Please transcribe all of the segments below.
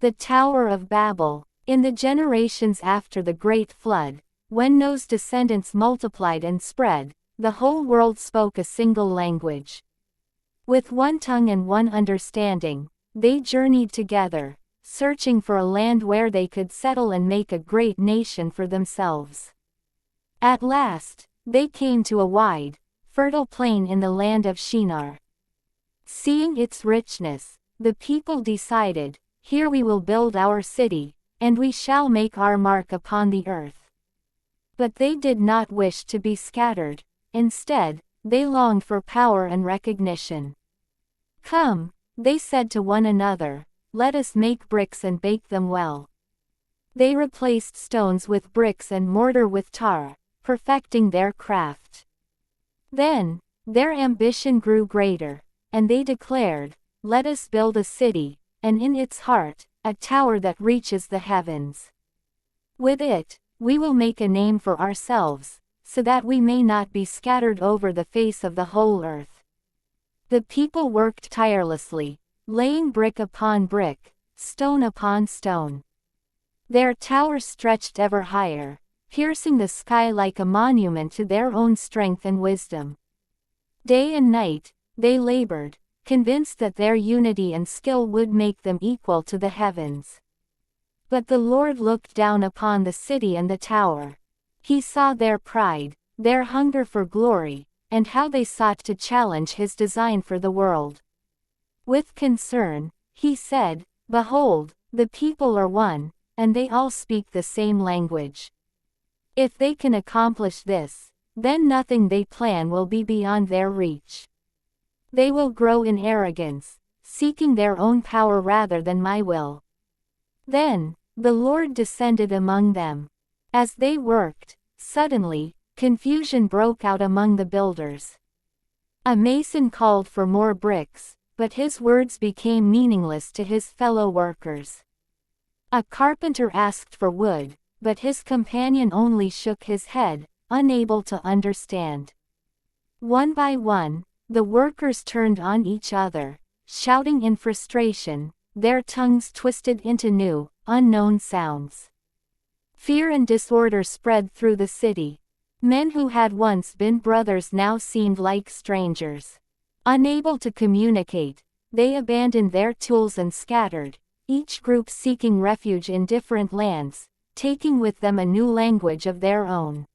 The Tower of Babel. In the generations after the Great Flood, when Noah's descendants multiplied and spread, the whole world spoke a single language. With one tongue and one understanding, they journeyed together, searching for a land where they could settle and make a great nation for themselves. At last, they came to a wide, fertile plain in the land of Shinar. Seeing its richness, the people decided, "Here we will build our city, and we shall make our mark upon the earth." But they did not wish to be scattered. Instead, they longed for power and recognition. "Come," they said to one another, "let us make bricks and bake them well." They replaced stones with bricks and mortar with tar, perfecting their craft. Then, their ambition grew greater, and they declared, "Let us build a city, and in its heart, a tower that reaches the heavens. With it, we will make a name for ourselves, so that we may not be scattered over the face of the whole earth." The people worked tirelessly, laying brick upon brick, stone upon stone. Their tower stretched ever higher, piercing the sky like a monument to their own strength and wisdom. Day and night, they labored, convinced that their unity and skill would make them equal to the heavens. But the Lord looked down upon the city and the tower. He saw their pride, their hunger for glory, and how they sought to challenge His design for the world. With concern, He said, "Behold, the people are one, and they all speak the same language. If they can accomplish this, then nothing they plan will be beyond their reach. They will grow in arrogance, seeking their own power rather than my will." Then, the Lord descended among them. As they worked, suddenly, confusion broke out among the builders. A mason called for more bricks, but his words became meaningless to his fellow workers. A carpenter asked for wood, but his companion only shook his head, unable to understand. One by one, the workers turned on each other, shouting in frustration, their tongues twisted into new, unknown sounds. Fear and disorder spread through the city. Men who had once been brothers now seemed like strangers. Unable to communicate, they abandoned their tools and scattered, each group seeking refuge in different lands, taking with them a new language of their own.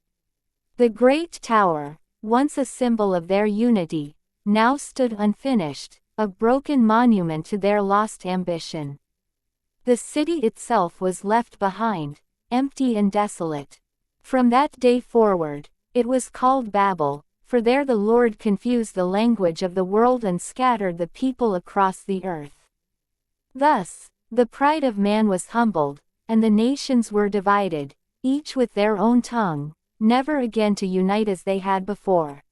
The great tower, once a symbol of their unity, now stood unfinished, a broken monument to their lost ambition. The city itself was left behind, empty and desolate. From that day forward, it was called Babel, for there the Lord confused the language of the world and scattered the people across the earth. Thus, the pride of man was humbled, and the nations were divided, each with their own tongue, never again to unite as they had before.